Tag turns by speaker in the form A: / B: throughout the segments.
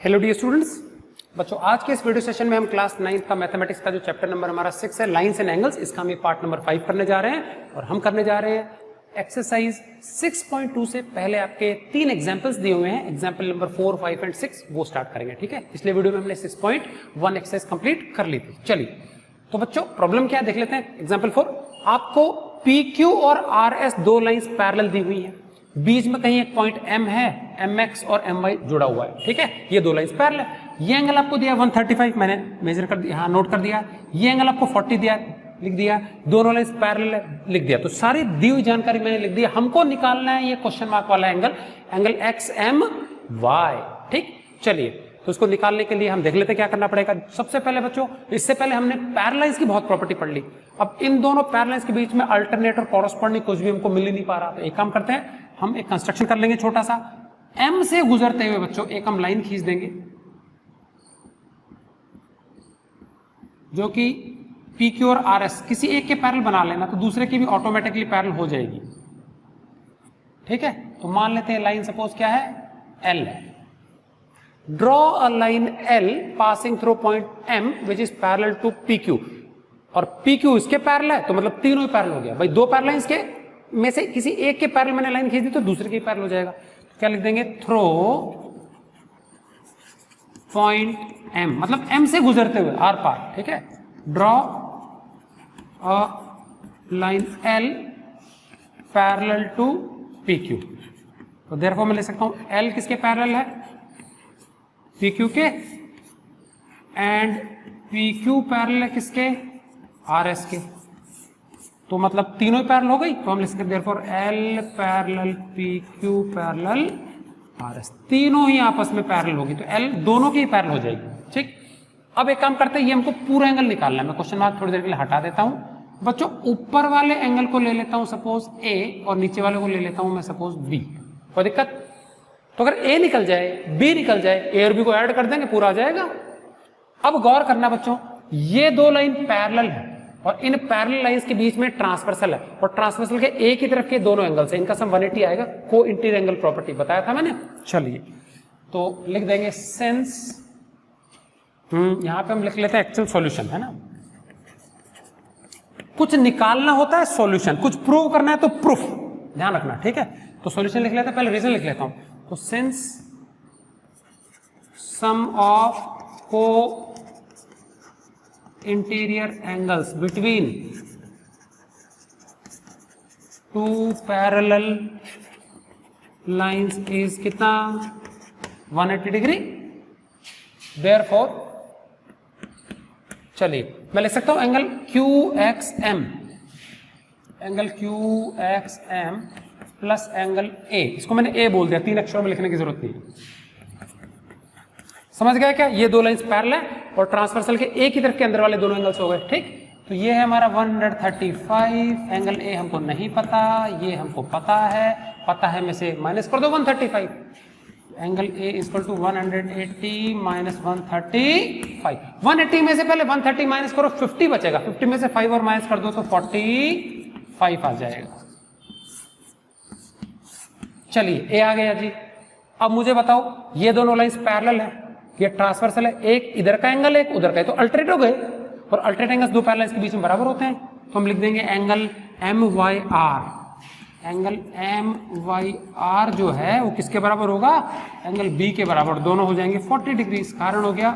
A: Hello dear students, बच्चों आज के इस वीडियो सेशन में हम क्लास 9 का मैथमेटिक्स का जो चैप्टर नंबर हमारा 6 है लाइंस एंड एंगल्स, इसका हम पार्ट नंबर 5 करने जा रहे हैं और हम करने जा रहे हैं एक्सरसाइज 6.2 से पहले आपके 3 एग्जांपल्स दिए हुए हैं। एग्जांपल नंबर 4, 5 एंड 6 वो स्टार्ट करेंगे। ठीक है, पिछले वीडियो में हमने 6.1 एक्सरसाइज कंप्लीट कर ली थी। चलिए तो बच्चों प्रॉब्लम क्या देख लेते हैं। एग्जाम्पल 4, आपको PQ और RS दो लाइंस पैरेलल दी हुई है, बीच में कहीं एक पॉइंट M है, MX और MY जुड़ा हुआ है। ठीक है, ये दो लाइंस पैरेलल है। ये एंगल आपको दिया 135, मैंने मेजर कर दिया, हाँ नोट कर दिया। ये एंगल आपको 40 दिया, लिख दिया। दोनों लाइंस पैरेलल है, लिख दिया। तो सारी दी हुई जानकारी मैंने लिख दी। हमको निकालना है ये क्वेश्चन मार्क वाला एंगल, एंगल XMY। ठीक, चलिए तो उसको निकालने के लिए हम देख लेते हैं क्या करना पड़ेगा। सबसे पहले बच्चों, इससे पहले हमने पैरेललाइंस की बहुत प्रॉपर्टी पढ़ ली। अब इन दोनों पैरेललाइंस के बीच में अल्टरनेट और कॉरेस्पॉन्डिंग कुछ भी हमको मिल ही नहीं पा रहा। तो एक काम करते हैं, हम एक कंस्ट्रक्शन कर लेंगे छोटा सा। M से गुजरते हुए बच्चों एक हम लाइन खींच देंगे जो कि PQ और RS किसी एक के पैरेलल बना लेना, तो दूसरे की भी ऑटोमेटिकली पैरेलल हो जाएगी। ठीक है, तो मान लेते हैं लाइन सपोज क्या है, L है। Draw a line L passing through point M which is parallel to PQ, और PQ इसके पैरेलल है तो मतलब तीनों ही पैरेलल हो गया। भाई दो पैरेलल इसके में से किसी एक के पैरेलल मैंने लाइन खींच दी तो दूसरे के पैरेलल हो जाएगा। तो क्या लिख देंगे, थ्रो पॉइंट M, मतलब M से गुजरते हुए आर पार। ठीक है, draw a line L parallel to PQ। तो देयरफॉर मैं लिख सकता हूं L किसके पैरेलल है, PQ के, एंड PQ पैरेलल है किसके, RS के। तो मतलब तीनों ही पैरेलल हो गई। तो हम लिख सकते हैं therefore L parallel PQ parallel RS, तीनों ही आपस में पैरेलल होगी तो L दोनों की ही पैरेलल हो जाएगी। ठीक, अब एक काम करते हैं, ये हमको पूरा एंगल निकालना है। मैं क्वेश्चन मार्क थोड़ी देर के लिए हटा देता हूं बच्चों। ऊपर वाले एंगल को ले लेता हूं सपोज A, और नीचे वाले को ले लेता हूं मैं सपोज B। कोई दिक्कत? तो अगर A निकल जाए, B निकल जाए, A और B को ऐड कर देंगे, पूरा आ जाएगा। अब गौर करना बच्चों, ये दो लाइन पैरेलल है और इन पैरेलल लाइंस के बीच में ट्रांसवर्सल है, और ट्रांसवर्सल के एक ही तरफ के दोनों एंगल्स है, इनका सम 180 आएगा। को इंटीरियर एंगल प्रॉपर्टी बताया था मैंने। चलिए तो लिख देंगे सिंस, यहां पे हम लिख लेते हैं एक्चुअल सॉल्यूशन, है ना। कुछ निकालना होता है सॉल्यूशन, कुछ प्रूव करना है तो प्रूफ, ध्यान रखना। ठीक है, तो सॉल्यूशन लिख लेते हैं, पहले रीजन लिख लेता हूं। तो since some of co interior angles between two parallel lines is कितना, 180 डिग्री। देयरफॉर चलिए मैं लिख सकता हूं angle QXM, angle QXM plus angle A, इसको मैंने A बोल दिया, 3 अक्षरों में लिखने की जरूरत नहीं। समझ गया क्या? ये दो लाइंस पैरेलल है और ट्रांसवर्सल के एक ही तरफ के अंदर वाले दोनों एंगल्स हो गए। ठीक, तो ये है हमारा 135, एंगल A हमको नहीं पता, ये हमको पता है में से माइनस कर दो 135। Angle A equal to 180 minus 135। 180 में से पहले 130 माइनस करो, 50 बचेगा। 50 में से 5 और माइनस कर दो तो 45 आ जाएगा। चलिए A आ गया जी। अब मुझे बताओ, ये दोनों लाइंस पैरेलल है, ये ट्रांसवर्सल है, एक इधर का एंगल एक उधर का है, तो अल्टरनेट हो गए, और अल्टरनेट एंगल्स दो पैरेलल लाइंस के बीच में बराबर होते हैं। तो हम लिख देंगे एंगल MYR, एंगल MYR जो है वो किसके बराबर होगा, एंगल B के बराबर, दोनों हो जाएंगे 40 डिग्री। कारण हो गया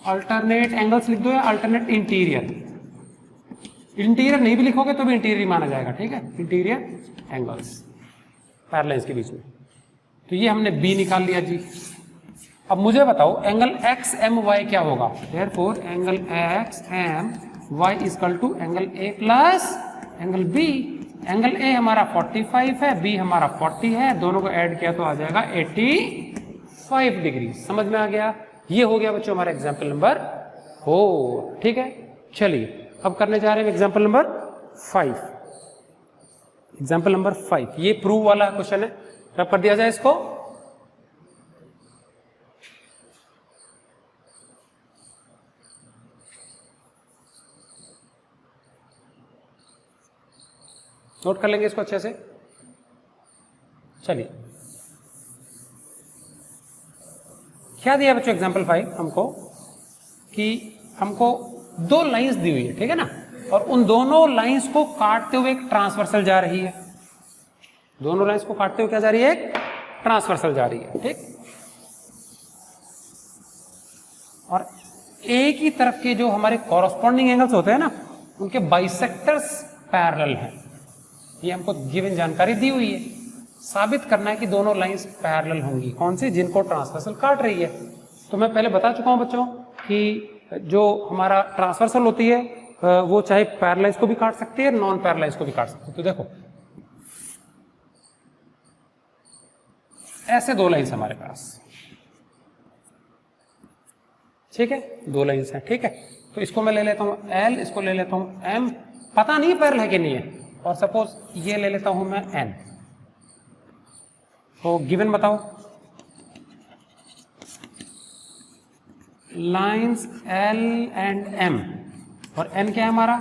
A: अल्टरनेट एंगल्स लिख दो या अल्टरनेट इंटीरियर, इंटीरियर नहीं भी लिखोगे तो भी इंटीरियर माना जाएगा। ठीक है, इंटीरियर एंगल्स पैरेलल लाइंस के बीच में। तो ये हमने B निकाल लिया जी। अब मुझे बताओ एंगल XMY क्या होगा। Therefore angle XMY equal to angle A plus angle B। Angle A हमारा 45 है, B हमारा 40 है, दोनों को ऐड किया तो आ जाएगा 85 डिग्री। समझ में आ गया? ये हो गया बच्चों हमारा एग्जाम्पल नंबर 4। ठीक है, चलिए अब करने जा रहे हैं एग्जाम्पल नंबर 5। एग्जाम्पल नंबर 5 ये प्रूव वाला क्वेश्चन है, रब कर दिया जाए इसको। नोट कर लेंगे इसको अच्छे से। चलिए क्या दिया बच्चों एग्जाम्पल 5 हमको कि हमको दो लाइंस दी हुई है, ठीक है ना, और उन दोनों लाइंस को काटते हुए एक ट्रांसवर्सल जा रही है, दोनों लाइंस को काटते हुए क्या जा रही है, एक ट्रांसवर्सल जा रही है, ठीक। और एक ही तरफ के जो हमारे कॉरस्पॉन्डिंग एंगल्स होते हैं ना, उनके बाइसेक्टर्स पैरेलल हैं, ये हमको गिवन जानकारी दी हुई है। साबित करना है कि दोनों लाइंस पैरेलल होंगी, कौन सी, जिनको ट्रांसवर्सल काट रही है। तो मैं पहले बता चुका हूं बच्चों कि जो हमारा ट्रांसवर्सल होती है वो चाहे पैरेललाइंस को भी काट सकती है, नॉन पैरेललाइंस को भी काट सकती है। तो देखो ऐसे दो लाइंस हमारे पास, ठीक है, दो लाइंस हैं, ठीक है। तो इसको मैं ले लेता हूं L, इसको ले लेता हूं M, पता नहीं पैरेलल है कि नहीं है, और सपोज ये ले लेता हूं मैं N। तो गिवन बताओ, लाइंस L एंड M, और N क्या है हमारा,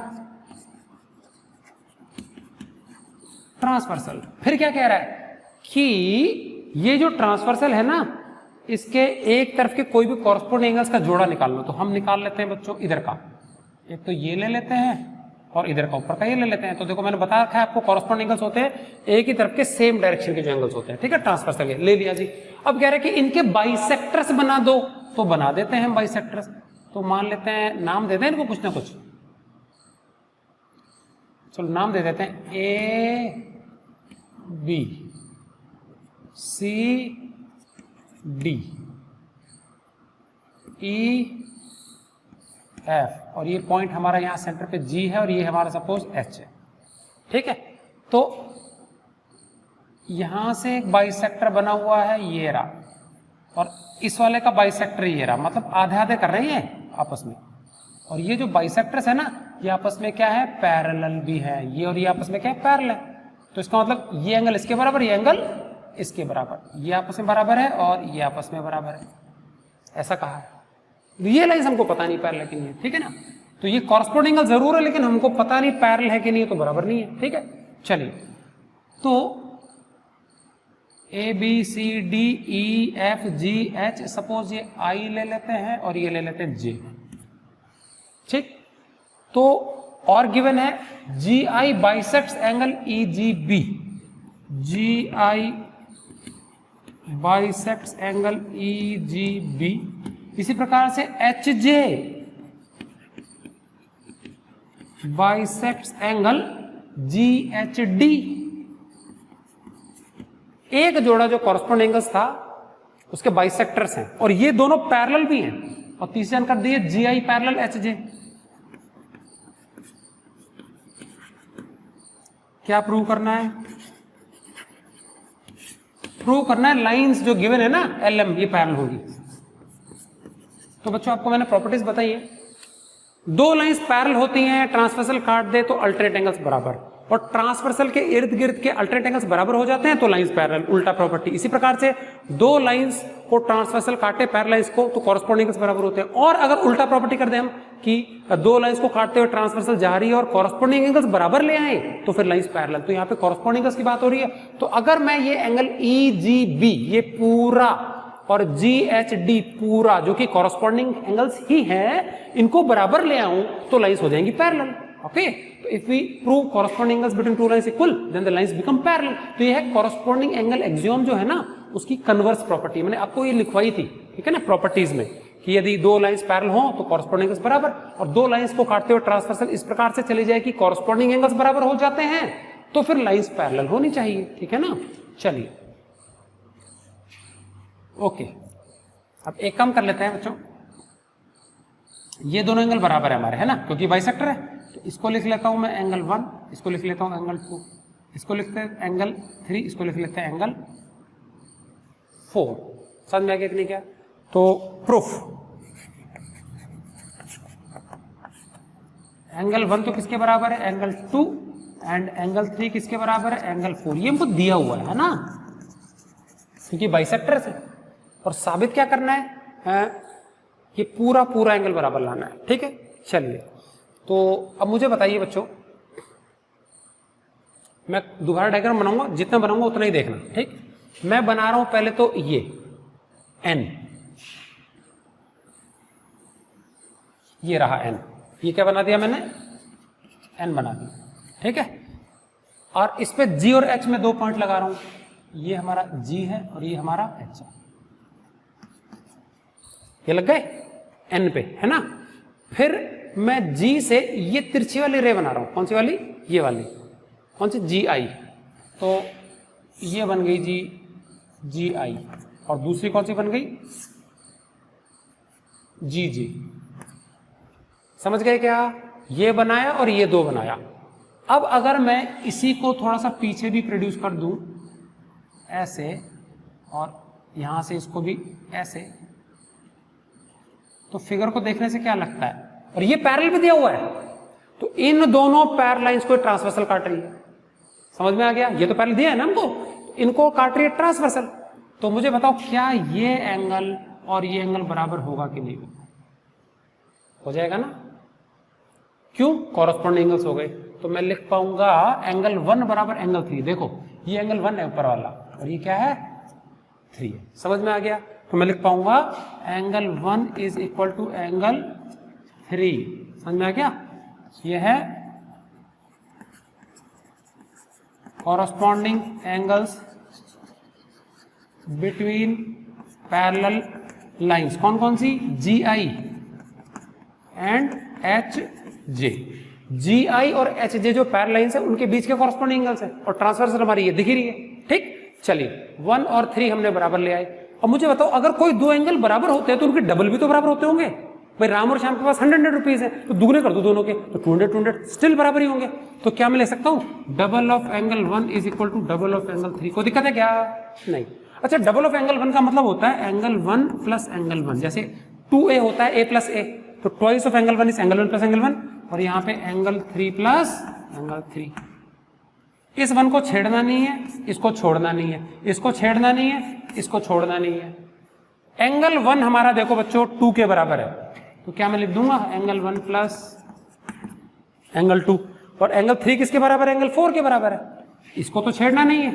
A: ट्रांसवर्सल। फिर क्या कह रहा है कि ये जो ट्रांसवर्सल है ना, इसके एक तरफ के कोई भी कॉरस्पॉन्डिंग एंगल्स का जोड़ा निकाल लो। तो हम निकाल लेते हैं बच्चों इधर का, एक तो ये ले लेते हैं और इधर का ऊपर का ये ले लेते हैं। तो देखो मैंने बता रखा है आपको, कॉरस्पॉन्डिंग एंगल्स होते हैं एक ही तरफ के सेम डायरेक्शन के जो एंगल्स होते हैं, ठीक है, ट्रांसवर्सल के, ले लिया जी। अब कह रहे हैं कि इनके बाइसेक्टर्स बना दो, तो बना देते हैं हम बाइसेक्टर्स। तो मान लेते हैं, नाम देते हैं इनको कुछ ना कुछ, चलो नाम दे देते हैं A B C D E F, और ये पॉइंट हमारा यहां सेंटर पे G है, और ये हमारा सपोज H है, ठीक है। तो यहां से एक बाइसेक्टर बना हुआ है, ये रहा, और इस वाले का बाइसेक्टर ये रहा, मतलब आधे आधे कर रहे हैं आपस में। और ये जो बाइसेक्टर्स है ना, ये आपस में क्या है, पैरेलल भी है, ये और ये आपस में क्या है, पैरेलल है। तो इसका मतलब ये एंगल इसके बराबर, ये एंगल इसके बराबर, ये आपस में बराबर है और ये आपस में बराबर है, ऐसा कहा है। ये लाइंस हमको पता नहीं पैरेलल है कि नहीं है, ठीक है ना। तो ये कॉरस्पॉन्डिंग एंगल जरूर है, लेकिन हमको पता नहीं पैरेलल है कि नहीं है, तो बराबर नहीं है, ठीक है। चलिए, तो A B C D E F G H, suppose ये I ले लेते हैं और ये ले लेते हैं J, ठीक। तो और गिवन है GI bisects angle EGB, GI bisects angle EGB। इसी प्रकार से HJ बाइसेक्ट्स एंगल GHD। एक जोड़ा जो कॉरस्पॉन्डिंग एंगल्स था उसके बाइसेक्टर्स हैं, और ये दोनों पैरेलल भी हैं। और तीसरी जानकारी दी है GI पैरेलल HJ। क्या प्रूव करना है, प्रूव करना है लाइंस जो गिवन है ना LM, ये पैरेलल होगी। तो बच्चों आपको मैंने प्रॉपर्टीज बताई है, दो लाइंस पैरेलल होती हैं, ट्रांसवर्सल काट दे तो अल्टरनेट एंगल्स बराबर, और ट्रांसवर्सल के इर्द गिर्द के अल्टरनेट एंगल्स बराबर हो जाते हैं तो लाइंस पैरेलल, उल्टा प्रॉपर्टी। इसी प्रकार से दो लाइंस को ट्रांसवर्सल काटे पैरेलल लाइंस को, तो कॉरस्पॉन्डिंग एंगल्स बराबर होते हैं। और अगर उल्टा प्रॉपर्टी कर दें हम कि दो लाइंस को काटते हुए ट्रांसवर्सल जा रही है और कॉरस्पॉन्डिंग एंगल्स बराबर ले आए, तो फिर लाइंस पैरेलल। तो यहाँ पे कॉरस्पॉन्डिंग एंगल्स की बात हो रही है। तो अगर मैं ये एंगल EGB ये पूरा और GHD पूरा, जो कि कॉरस्पॉन्डिंग एंगल्स ही है, इनको बराबर ले आऊं तो लाइंस हो जाएंगी पैरेलल। ओके, तो if we prove corresponding angles between two lines equal, then the lines become parallel. तो ये है कॉरस्पॉन्डिंग एंगल एक्सियोम जो है ना, उसकी कन्वर्स प्रॉपर्टी। मैंने आपको ये लिखवाई थी, ठीक है ना, प्रॉपर्टीज में, कि यदि दो लाइंस पैरेलल हो तो कॉरस्पॉन्डिंग एंगल्स बराबर, और दो लाइंस को काटते हुए ट्रांसवर्सल इस प्रकार से चली जाए कि कॉरस्पॉन्डिंग एंगल्स बराबर हो जाते हैं, तो फिर लाइंस पैरेलल होनी चाहिए, ठीक है ना। चलिए, ओके, अब एक काम कर लेते हैं बच्चों, ये दोनों एंगल बराबर है हमारे, है ना, क्योंकि बाइसेक्टर है। तो इसको लिख लेता हूं मैं एंगल 1, इसको लिख लेता हूं एंगल 2, इसको लिखते हैं एंगल 3, इसको लिख लेते हैं एंगल 4। समझ में आ गया कि नहीं क्या? तो प्रूफ, एंगल 1 तो किसके बराबर है, एंगल 2, एंड एंगल 3 किसके बराबर है, एंगल 4। ये हमको दिया हुआ है ना, क्योंकि बाइसेक्टर है। और साबित क्या करना है, ये पूरा पूरा एंगल बराबर लाना है, ठीक है। चलिए, तो अब मुझे बताइए बच्चों, मैं दोबारा डायग्राम बनाऊंगा, जितना बनाऊंगा उतना ही देखना, ठीक। मैं बना रहा हूं पहले तो ये N, ये रहा n, ये क्या बना दिया मैंने, n बना दिया, ठीक है। और इस पे g और h में 2 पॉइंट लगा रहा हूं, ये हमारा g है और ये हमारा h है, ये लग गए n पे, है ना। फिर मैं g से ये तिरछी वाली रे बना रहा हूं, कौन सी वाली, ये वाली, कौन सी, gi, तो ये बन गई जी gi, और दूसरी कौन सी बन गई, gg। समझ गए क्या, ये बनाया और ये 2 बनाया। अब अगर मैं इसी को थोड़ा सा पीछे भी प्रोड्यूस कर दूं ऐसे, और यहां से इसको भी ऐसे, तो फिगर को देखने से क्या लगता है, और ये पैरेलल भी दिया हुआ है, तो इन दोनों पैरेलल लाइंस को ट्रांसवर्सल काट रही है। समझ में आ गया, ये तो पैरेलल दिया है ना हमको, तो इनको काट रही है ट्रांसवर्सल। तो मुझे बताओ क्या ये एंगल और ये एंगल बराबर होगा कि नहीं होगा, हो जाएगा ना, क्यों, कॉरस्पॉन्डिंग एंगल्स हो गए। तो मैं लिख पाऊंगा एंगल 1 बराबर एंगल 3, देखो ये एंगल 1 है ऊपर वाला, और ये क्या है, 3 है। समझ में आ गया, तो मैं लिख पाऊंगा angle 1 is equal to angle 3। समझ में आ गया, ये है corresponding angles between parallel lines, कौन कौन सी, जी आई एंड एच जे। जी आई और एच जे जो पैरेलल लाइंस है उनके बीच के कॉरस्पॉन्डिंग एंगल्स है, और ट्रांसवर्सल हमारी ये दिख ही रही है, ठीक। चलिए 1 और 3 हमने बराबर ले आए। अब मुझे बताओ अगर कोई 2 एंगल बराबर होते हैं तो उनके डबल भी तो बराबर होते होंगे। भाई राम और श्याम के पास 100 रुपीज है, तो दुगने कर दो दोनों के, तो 200 स्टिल बराबर ही होंगे। तो क्या मैं ले सकता हूं, double of angle 1 is equal to double of angle 3। कोई दिक्कत है क्या, नहीं। अच्छा, डबल ऑफ एंगल 1 का मतलब होता है एंगल 1 प्लस एंगल 1, जैसे 2a होता है a प्लस a, तो twice of angle 1 is angle 1 plus angle 1, और यहाँ पे एंगल 3 प्लस एंगल 3। इस 1 को छेड़ना नहीं है, इसको छोड़ना नहीं है, इसको छेड़ना नहीं है, इसको छोड़ना नहीं है। एंगल 1 हमारा देखो बच्चों 2 के बराबर है, तो क्या मैं लिख दूंगा एंगल 1 प्लस एंगल 2, और एंगल 3 किसके बराबर है, एंगल 4 के बराबर है, इसको तो छेड़ना नहीं है,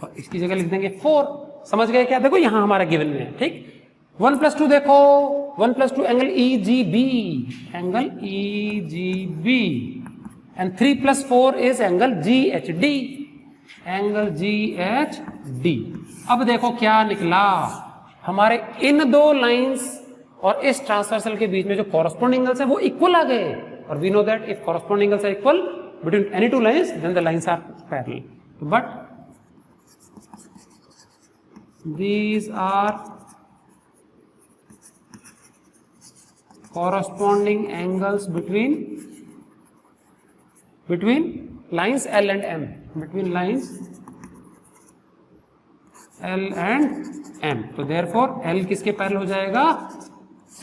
A: और इसकी जगह लिख देंगे 4। समझ गए क्या, देखो यहां हमारा गिवन में है, ठीक। 1 प्लस 2 देखो, 1 plus 2 angle E G B, angle E G B, and 3 plus 4 is angle G H D, angle G H D. अब देखो क्या निकला, हमारे इन 2 लाइंस और इस ट्रांसवर्सल के बीच में जो कॉरस्पॉन्डिंग एंगल्स है वो इक्वल आ गए, और we know that if corresponding angles are equal between any 2 lines then the lines are parallel, but these are corresponding angles between lines L and M, between lines L and M, तो therefore L किसके parallel हो जाएगा,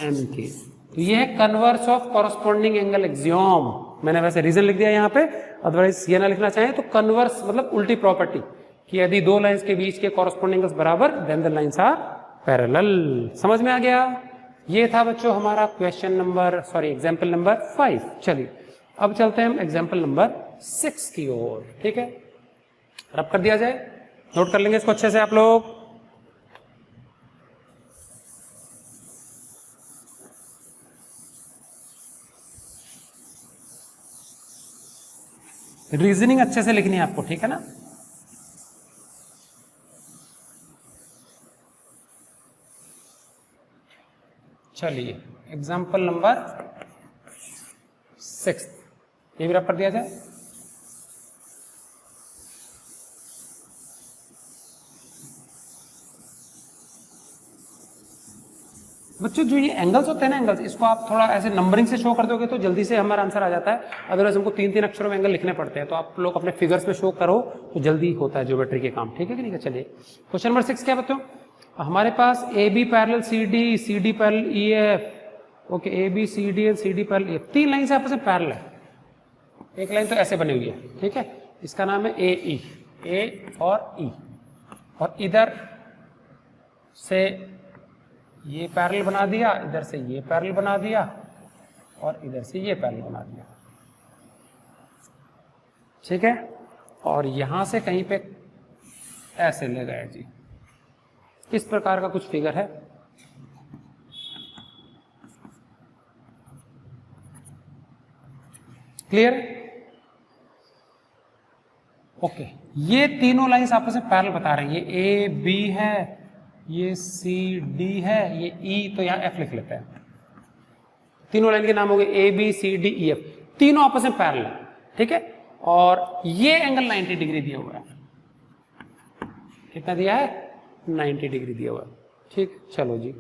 A: M के। तो ये है converse of corresponding angle axiom. मैंने वैसे रीजन लिख दिया यहाँ पे, अदरवाइज ये ना लिखना चाहें तो कन्वर्स मतलब उल्टी प्रॉपर्टी, कि यदि 2 लाइंस के बीच के कॉरस्पॉन्डिंग एंगल्स बराबर then the lines are parallel. समझ में आ गया, ये था बच्चों हमारा question number, sorry example number 5। चलिए अब चलते हैं हम एग्जाम्पल नंबर 6 की ओर, ठीक है। रब कर दिया जाए, नोट कर लेंगे इसको अच्छे से आप लोग। रीजनिंग अच्छे से लिखनी है आपको, ठीक है ना। चलिए एग्जाम्पल नंबर 6 ये भी रब कर दिया जाए। बच्चों जो ये एंगल्स होते हैं ना, एंगल्स, इसको आप थोड़ा ऐसे नंबरिंग से शो कर दोगे तो जल्दी से हमारा आंसर आ जाता है। अदरवाइज हमको 3-3 अक्षरों में एंगल लिखने पड़ते हैं, तो आप लोग अपने फिगर्स में शो करो तो जल्दी होता है ज्योमेट्री के काम, ठीक है कि नहीं। चलिए क्वेश्चन नंबर 6 क्या बताओ, हमारे पास A B parallel C D, C D parallel E F, okay, A B C D and C D parallel F, 3 line से आपस में पैरेलल है। एक लाइन तो ऐसे बनी हुई है, ठीक है, इसका नाम है ए ई, ए और ई, और इधर से ये पैरेलल बना दिया, इधर से ये पैरेलल बना दिया, और इधर से ये पैरेलल बना दिया, ठीक है। और यहां से कहीं पे ऐसे ले गए जी, इस प्रकार का कुछ फिगर है। क्लियर है? ओके, ये तीनों लाइंस आपस में पैरेलल बता रहे हैं। ये ए बी है, ये सी डी है, ये ई, तो यहां एफ लिख लेते हैं। तीनों लाइन के नाम हो गए A B C D E F, तीनों आपस में पैरेलल है, ठीक है। और ये एंगल 90 डिग्री दिया हुआ है। कितना दिया है? 90 डिग्री दिया हुआ है, ठीक। चलो जी,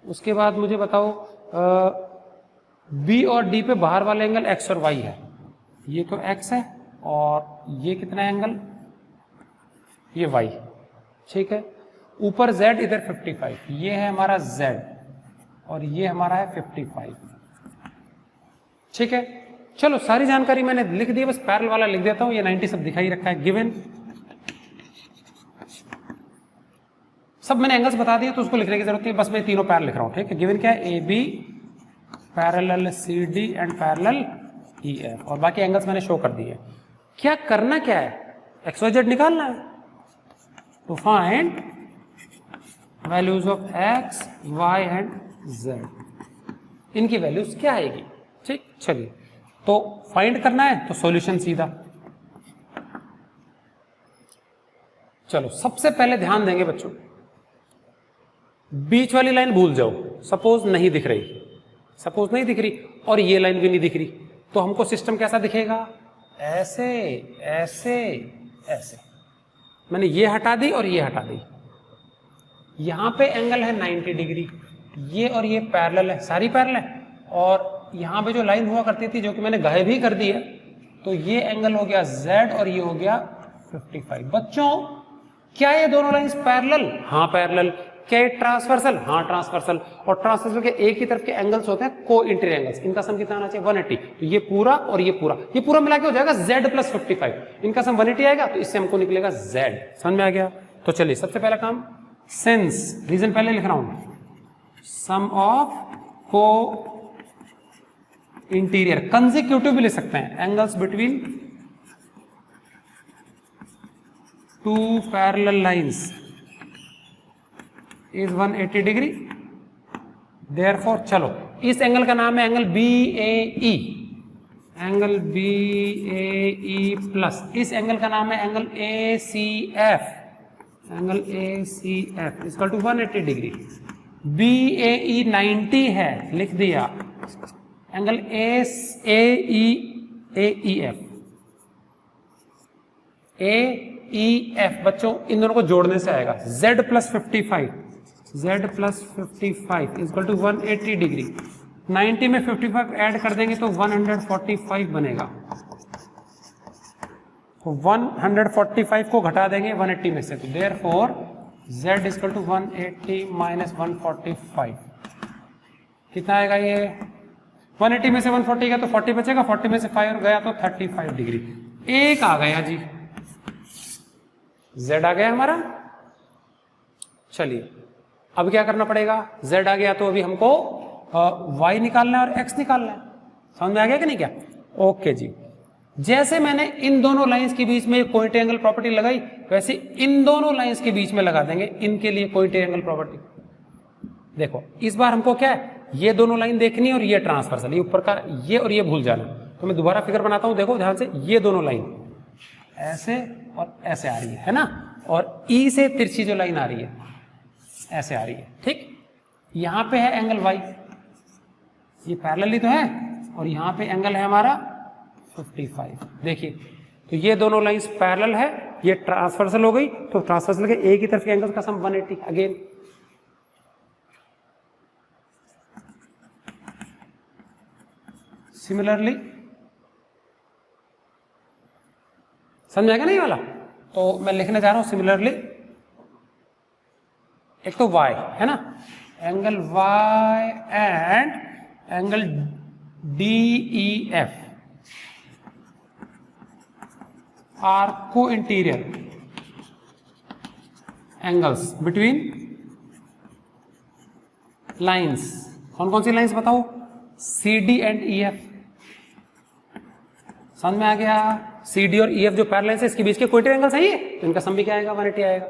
A: उसके बाद मुझे बताओ बी और डी पे बाहर वाले एंगल एक्स और वाई है। ये तो एक्स है और ये कितना एंगल? ये वाई, ठीक है। ऊपर z, इधर 55, ये है हमारा z और ये हमारा है 55, ठीक है। चलो, सारी जानकारी मैंने लिख दी, बस पैरेलल वाला लिख देता हूं। ये 90 सब दिखाई रखा है, गिवन सब मैंने एंगल्स बता दिए, तो उसको लिखने की जरूरत नहीं, बस मैं तीनों पैरेलल लिख रहा हूं, ठीक है। गिवन क्या है? A B parallel C D and parallel E F, और बाकी एंगल्स मैंने शो कर दिए। क्या करना क्या है? एक्स वाई जेड निकालना है। To find values of X Y and Z, इनकी वैल्यूज क्या आएगी, ठीक। चलिए, तो फाइंड करना है तो सॉल्यूशन सीधा। चलो, सबसे पहले ध्यान देंगे बच्चों, बीच वाली लाइन भूल जाओ। सपोज नहीं दिख रही, सपोज नहीं दिख रही और ये लाइन भी नहीं दिख रही, तो हमको सिस्टम कैसा दिखेगा? ऐसे ऐसे ऐसे। मैंने ये हटा दी और ये हटा दी। यहां पे एंगल है 90 डिग्री, ये और ये पैरेलल है, सारी पैरेलल है। और यहां पे जो लाइन हुआ करती थी, जो कि मैंने गायब ही कर दी है, तो ये एंगल हो गया Z और ये हो गया 55। बच्चों, क्या ये दोनों लाइंस पैरेलल? हाँ पैरेलल। क्या ये ट्रांसवर्सल? हाँ ट्रांसवर्सल। और ट्रांसवर्सल के एक ही तरफ के एंगल्स होते हैं को इंटीरियर एंगल्स, इनका सम कितना आना चाहिए? 180। तो ये पूरा और ये पूरा मिला के हो जाएगा Z प्लस 55, इनका सम 180 आएगा, तो इससे हमको निकलेगा Z। समझ में आ गया? तो चलिए, सबसे पहला काम, सिंस, रीजन पहले लिख रहा हूं, sum of co interior, consecutive भी लिख सकते हैं, angles between two parallel lines is 180 degree. Therefore, चलो, इस एंगल का नाम है angle BAE, angle BAE plus इस एंगल का नाम है angle ACF, angle ACF equal to 180 degree. BAE 90 है, लिख दिया। एंगल AEF बच्चों, इन दोनों को जोड़ने से आएगा Z plus 55, Z plus 55 equal to 180 degree. 90 में 55 ऐड कर देंगे तो 145 बनेगा। तो 145 को घटा देंगे 180 में से, तो therefore Z equal to 180 minus 145 कितना आएगा? ये 180 में से 140 गया तो 40 बचेगा, 40 में से 5 गया तो 35 डिग्री। एक आ गया जी, Z आ गया हमारा। चलिए, अब क्या करना पड़ेगा? Z आ गया तो अभी हमको Y निकालना है और X निकालना है। समझ में आ गया कि नहीं? क्या? ओके जी, जैसे मैंने इन दोनों लाइंस के बीच में कोई एंगल प्रॉपर्टी लगाई, वैसे इन दोनों लाइंस के बीच में लगा देंगे इनके लिए कोई एंगल प्रॉपर्टी। देखो, इस बार हमको क्या है, ये दोनों लाइन देखनी है और ये ट्रांसवर्सल, ये ऊपर का ये और ये भूल जाना। तो मैं दोबारा फिगर बनाता हूं, देखो ध्यान से, ये दोनों लाइन ऐसे और ऐसे आ रही है ना, और ई से तिरछी जो लाइन आ रही है ऐसे आ रही है, ठीक। यहां पे है एंगल Y, ये पैरेलल ही तो है, और यहां पे एंगल है हमारा 55। देखिए, तो ये दोनों लाइंस पैरेलल है, ये ट्रांसवर्सल हो गई, तो ट्रांसवर्सल के एक ही तरफ के एंगल का सम 180। अगेन सिमिलरली, समझ आएगा नहीं वाला? तो मैं लिखने जा रहा हूं सिमिलरली, एक तो Y है ना, angle Y and angle DEF are को इंटीरियर एंगल्स बिटवीन लाइंस। कौन कौन सी लाइंस बताओ? CD and EF। समझ में आ गया? CD और EF जो पैरेलल है, इसके बीच के कोई एंगल सही है, तो इनका सम भी क्या आएगा? 180 आएगा।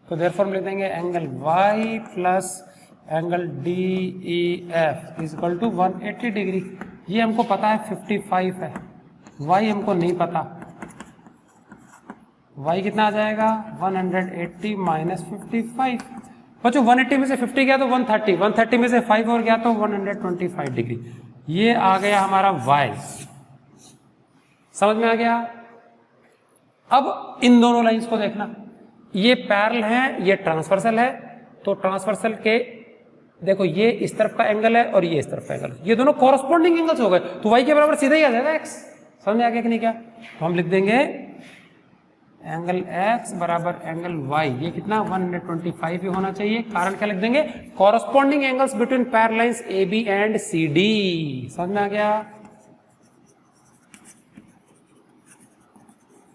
A: तो देयरफॉर हम लिख देंगे angle Y plus angle DEF is equal to 180 degree. ये हमको पता है 55 है, y हमको नहीं पता, y कितना आ जाएगा 180 माइनस 55। बच्चों 180 में से 50 गया तो 130, 130 में से 5 और गया तो 125 डिग्री। ये आ गया हमारा y, समझ में आ गया। अब इन दोनों लाइंस को देखना, ये पैरेलल है, ये ट्रांसवर्सल है, तो ट्रांसवर्सल के देखो ये इस तरफ का एंगल है और ये इस तरफ का एंगल है, ये दोनों कॉरस्पॉन्डिंग एंगल्स हो गए, तो y के बराबर सीधा ही आ जाएगा x। समझ में आ गया कि नहीं क्या? तो हम लिख देंगे एंगल x बराबर एंगल y, ये कितना 125 ही होना चाहिए। कारण क्या लिख देंगे? Corresponding angles between parallel lines AB and CD। समझ में आ गया?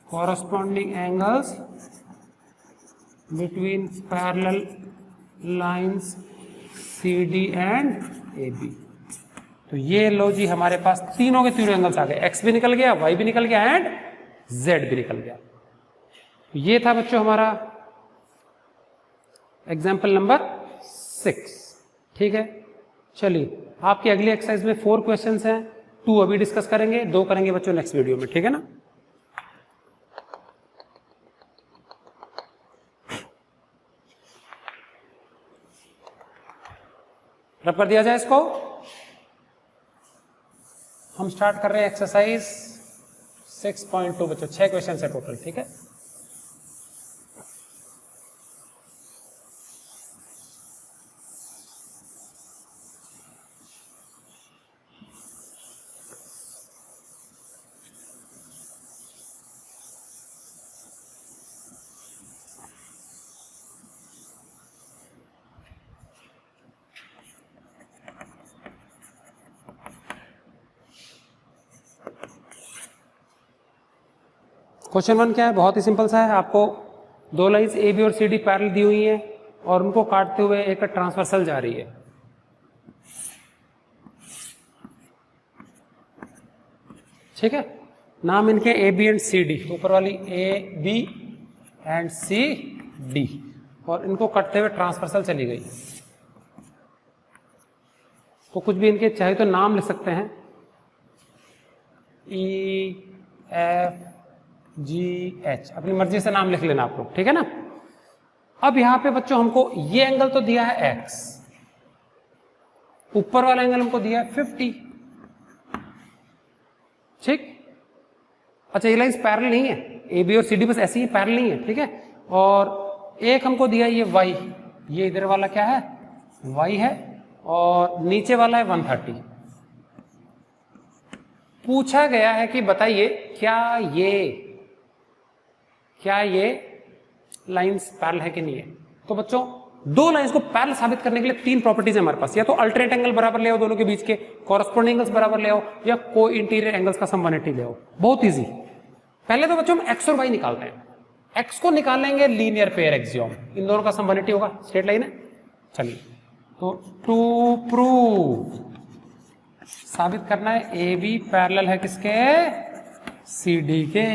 A: Corresponding angles between parallel lines CD and AB। तो ये लो जी, हमारे पास तीनों के तीनों एंगल्स आ गए, x भी निकल गया, y भी निकल गया एंड z भी निकल गया। तो ये था बच्चों हमारा एग्जाम्पल नंबर 6। ठीक है, चलिए आपकी अगली एक्सरसाइज में 4 क्वेश्चंस हैं, 2 अभी डिस्कस करेंगे, 2 करेंगे बच्चों नेक्स्ट वीडियो में। ठीक है ना? रब कर दिया जाए इसको। हम स्टार्ट कर रहे हैं एक्सरसाइज 6.2 बच्चों, 6 क्वेश्चन है टोटल। ठीक है, क्वेश्चन 1 क्या है? बहुत ही सिंपल सा है। आपको 2 लाइंस AB और CD पैरेलल दी हुई हैं और उनको काटते हुए एक ट्रांसवर्सल जा रही है। ठीक है, नाम इनके AB एंड CD, ऊपर वाली AB एंड CD, और इनको कटते हुए ट्रांसवर्सल चली गई। तो कुछ भी इनके चाहे तो नाम लिख सकते हैं, EFGH, अपनी मर्जी से नाम लिख लेना आप लोग। ठीक है ना? अब यहां पे बच्चों हमको ये एंगल तो दिया है x, ऊपर वाला एंगल हमको दिया है 50। ठीक, अच्छा ये लाइंस पैरेलल नहीं है, AB और CD बस ऐसी ही पैरेलल नहीं है। ठीक है, और एक हमको दिया ये y, ये इधर वाला क्या है? y है, और नीचे वाला है 130। पूछा गया है कि बताइए क्या ये लाइंस पैरेलल है कि नहीं है। तो बच्चों 2 लाइंस को पैरेलल साबित करने के लिए 3 प्रॉपर्टीज है हमारे पास, या तो अल्टरनेट एंगल बराबर ले आओ दोनों के बीच के, कॉरस्पॉन्डिंग एंगल्स बराबर ले आओ, या को इंटीरियर एंगल्स का सम 180 ले आओ। बहुत इजी। पहले तो बच्चों हम x और y निकालते हैं। x को निकालेंगे लीनियर पेयर एक्सियोम, इन दोनों का सम 180 होगा, स्ट्रेट लाइन है। चलिए, तो टू प्रूव, साबित करना है AB पैरेलल है किसके? CD के।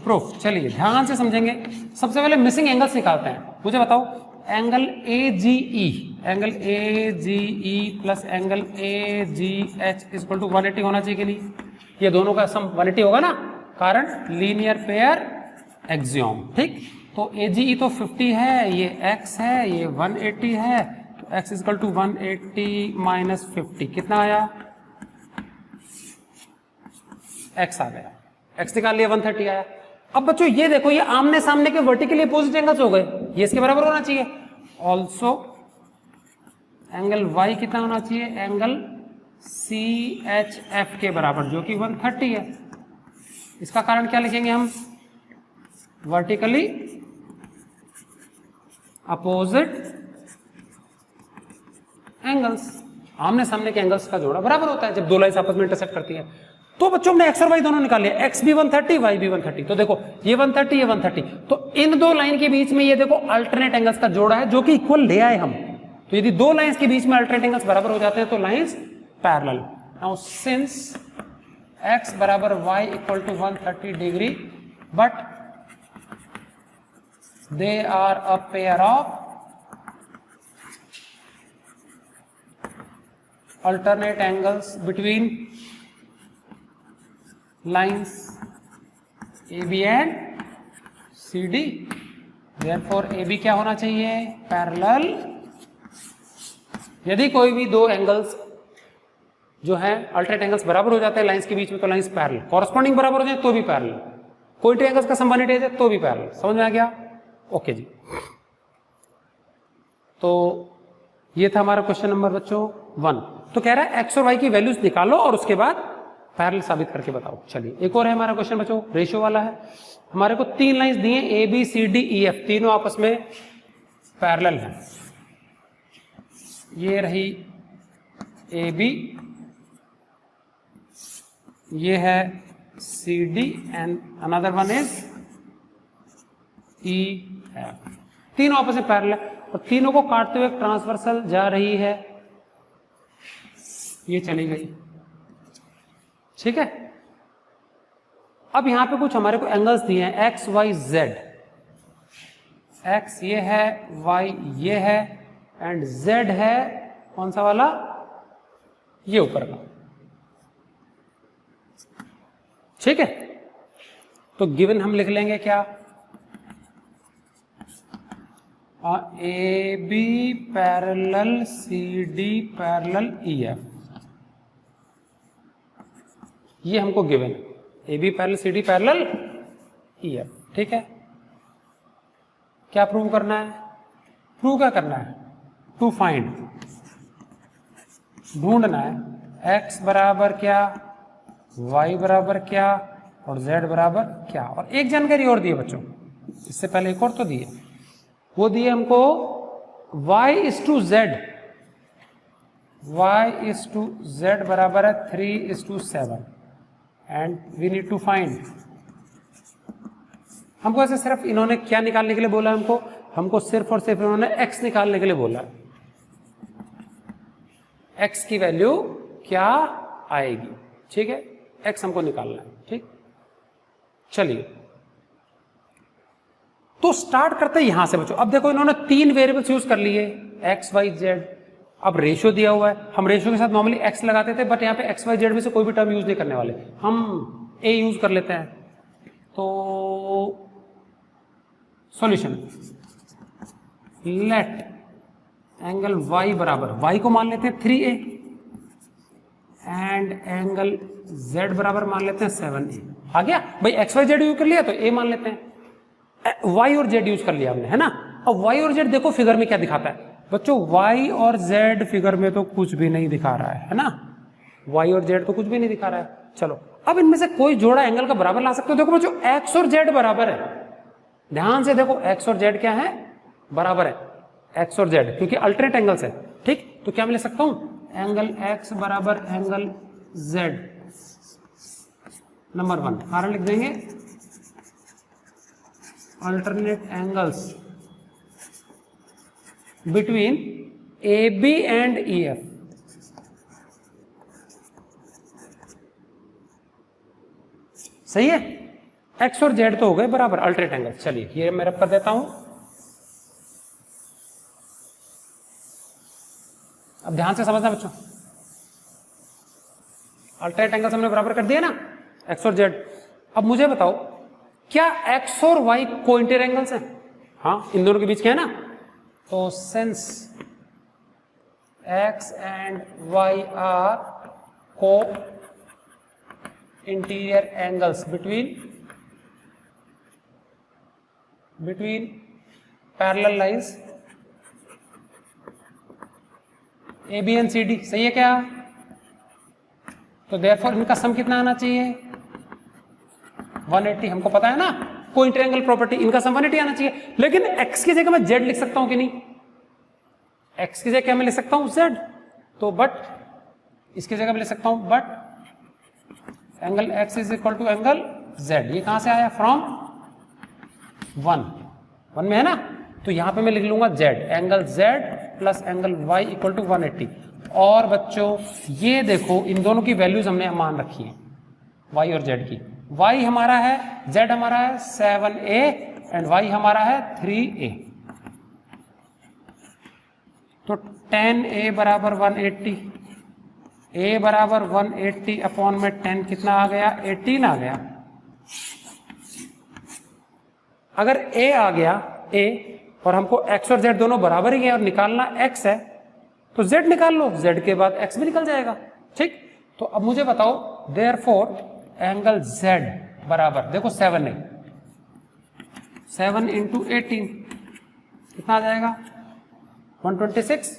A: प्रूफ, चलिए ध्यान से समझेंगे। सबसे पहले मिसिंग एंगल्स निकालते हैं। मुझे बताओ, angle AGE plus angle AGH equal to 180 होना चाहिए कि नहीं? ये दोनों का सम 180 होगा ना, कारण लीनियर पेयर एक्सियोम। ठीक, तो AGE तो 50 है, ये x है, ये 180 है, तो x इक्वल टू 180 माइनस 50 कितना आया? x आ गया, x निकाल लिया, 130 आया। अब बच्चों ये देखो, ये आमने सामने के वर्टिकली अपोजिट एंगल्स हो गए, ये इसके बराबर होना चाहिए। ऑल्सो एंगल y कितना होना चाहिए? एंगल CHF के बराबर, जो कि 130 है। इसका कारण क्या लिखेंगे हम? वर्टिकली अपोजिट एंगल्स, आमने सामने के एंगल्स का जोड़ा बराबर होता है जब 2 लाइंस आपस में इंटरसेक्ट करती हैं। तो बच्चों हमने x और y दोनों निकाल लिया, x भी 130, y भी 130। तो देखो ये 130, ये 130, तो इन 2 लाइन के बीच में ये देखो अल्टरनेट एंगल्स का जोड़ा है, जो कि इक्वल ले आए हम। तो यदि 2 लाइंस के बीच में अल्टरनेट एंगल्स बराबर हो जाते हैं तो lines parallel. Now since x बराबर y equal to 130 degree, but they are a pair of alternate angles between lines A B and C D, therefore A B क्या होना चाहिए, पैरेलल। यदि कोई भी दो एंगल्स जो है अल्टरनेट एंगल्स बराबर हो जाते हैं लाइंस के बीच में, तो लाइंस पैरेलल, कॉरस्पॉन्डिंग बराबर हो जाए तो भी पैरेलल, कोई ट्रायंगल्स का सम 180 है तो भी पैरेलल। समझ में आ गया? ओके जी। तो ये था हमारा क्वेश्चन नंबर बच्चों 1। तो कह रहा है एक्स और वाई की वैल्यूज निकालो और उसके बाद पैरेलल साबित करके बताओ। चलिए एक और है हमारा क्वेश्चन बच्चों, रेशियो वाला है। हमारे को 3 लाइंस दी हैं A B C D E F, तीनों आपस में पैरेलल हैं। ये रही ए बी, ये है C D and another one is E F. तीनों आपस में पैरेलल है और तीनों को काटते हुए ट्रांसवर्सल जा रही है, ये चली गई। ठीक है, अब यहां पे कुछ हमारे को एंगल्स दिए हैं एक्स वाई जेड। एक्स ये है, वाई ये है एंड जेड है कौन सा वाला, ये ऊपर का। ठीक है, तो गिवन हम लिख लेंगे क्या, A B parallel C D parallel E F, ये हमको गिवन है, A B parallel C D parallel E F. ठीक है, क्या प्रूव करना है, प्रूव क्या करना है, टू फाइंड, ढूंढना है एक्स बराबर क्या, वाई बराबर क्या और जेड बराबर क्या। और एक जानकारी और दी है बच्चों, इससे पहले एक और तो दी है, वो दी है हमको y इज टू जेड, y इज टू जेड बराबर है 3:7 and we need to find. हमको ऐसे सिर्फ इन्होंने क्या निकालने के लिए बोला है, हमको सिर्फ और सिर्फ इन्होंने x निकालने के लिए बोला है, x की वैल्यू क्या आएगी। ठीक है, x हमको निकालना है। ठीक, चलिए तो स्टार्ट करते हैं यहां से बच्चों। अब देखो इन्होंने 3 वेरिएबल्स यूज कर लिए, x y z। अब रेशियो दिया हुआ है, हम रेशियो के साथ नॉर्मली x लगाते थे, बट यहाँ पे x y z में से कोई भी टर्म यूज नहीं करने वाले, हम a यूज कर लेते हैं। तो सॉल्यूशन, लेट एंगल y बराबर, y को मान लेते हैं 3a एंड एंगल z बराबर मान लेते हैं 7a। आ गया भाई, x y z यूज कर लिया तो a मान लेते हैं, y और z यूज कर लिया हमने, है ना। अब y और z देखो फिगर में क्या दिखाता है बच्चों, y और z फिगर में तो कुछ भी नहीं दिखा रहा है ना, y और z तो कुछ भी नहीं दिखा रहा है। चलो अब इनमें से कोई जोड़ा एंगल का बराबर ला सकते हो। देखो बच्चों x और z बराबर है, ध्यान से देखो x और z क्या है, बराबर है, x और z क्योंकि अल्टरनेट एंगल्स है। ठीक, तो क्या मैं ले सकता हूं, एंगल x बराबर एंगल z नंबर 1, कारण लिख देंगे alternate angles between AB and EF। सही है, x और z तो हो गए बराबर अल्टरनेट एंगल। चलिए ये मैं रब कर देता हूं। अब ध्यान से समझना बच्चों, अल्टरनेट एंगल्स हमने बराबर कर दिया ना x और z। अब मुझे बताओ क्या x और y को इंटर एंगल्स हैं? हाँ, इन दोनों के बीच क्या है ना, तो since x and y are को interior angles between parallel lines A B and C D. सही है क्या? तो देयरफॉर इनका सम कितना आना चाहिए, 180। हमको पता है ना कोई इंटरएंगल प्रॉपर्टी, इनका सम 180 आना चाहिए। लेकिन x की जगह मैं z लिख सकता हूं कि नहीं, x की जगह क्या मैं लिख सकता हूं, z। तो बट इसकी जगह मैं लिख सकता हूं but angle x is equal to angle z। ये कहां से आया, फ्रॉम 1 में है ना, तो यहां पे मैं लिख लूंगा z, angle z plus angle y equal to 180। और बच्चों ये देखो इन दोनों की वैल्यूज हमने मान रखी है, y और z की। y हमारा है, z हमारा है 7a एंड y हमारा है 3a। तो 10a बराबर 180, a बराबर 180 अपॉन में 10 कितना आ गया, 18 आ गया। अगर a आ गया a और हमको x और z दोनों बराबर ही है और निकालना x है तो z निकाल लो, z के बाद x भी निकल जाएगा। ठीक, तो अब मुझे बताओ देयरफॉर एंगल z बराबर, देखो 7 है, 7 इंटू 18 कितना आ जाएगा 126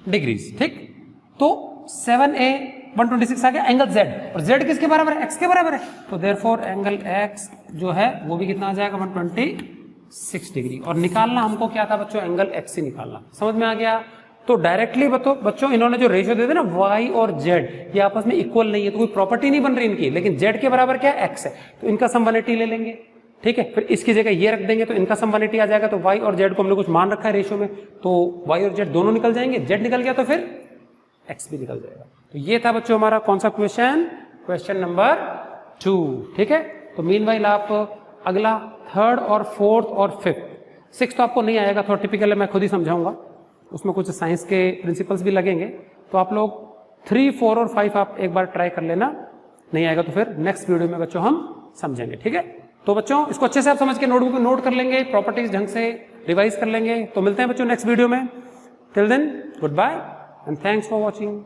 A: डिग्रीज। ठीक, तो 7a 126 आ गया एंगल z, और z किसके बराबर है, x के बराबर है, तो देयरफॉर एंगल x जो है वो भी कितना आ जाएगा 126 डिग्री। और निकालना हमको क्या था बच्चों, एंगल x ही निकालना। समझ में आ गया? तो डायरेक्टली बच्चों इन्होंने जो रेशियो दे दिया ना y और z, ये आपस में इक्वल नहीं है, तो कोई प्रॉपर्टी नहीं बन रही इनकी, लेकिन z के बराबर क्या है, x है, तो इनका सम 180 ले लेंगे। ठीक है, फिर इसकी जगह ये रख देंगे तो इनका सम 180 आ जाएगा। तो y और z को हमने कुछ मान रखा है रेशियो में, तो y और z दोनों निकल जाएंगे, z निकल गया तो फिर x भी निकल जाएगा। तो ये था बच्चों हमारा कौन सा क्वेश्चन, क्वेश्चन नंबर 2। ठीक है, तो मीनवाइल आप अगला थर्ड और फोर्थ और फिफ्थ, सिक्स तो आपको नहीं आएगा, थोड़ा टिपिकल है, मैं खुद ही समझाऊंगा, उसमें कुछ साइंस के प्रिंसिपल्स भी लगेंगे। तो आप लोग 3, 4 और 5 आप एक बार ट्राई कर लेना, नहीं आएगा तो फिर नेक्स्ट वीडियो में बच्चों हम समझेंगे। ठीक है, तो बच्चों इसको अच्छे से आप समझ के नोटबुक में नोट कर लेंगे, प्रॉपर्टीज ढंग से रिवाइज कर लेंगे। तो मिलते हैं बच्चों नेक्स्ट वीडियो में, till then good bye and thanks for watching.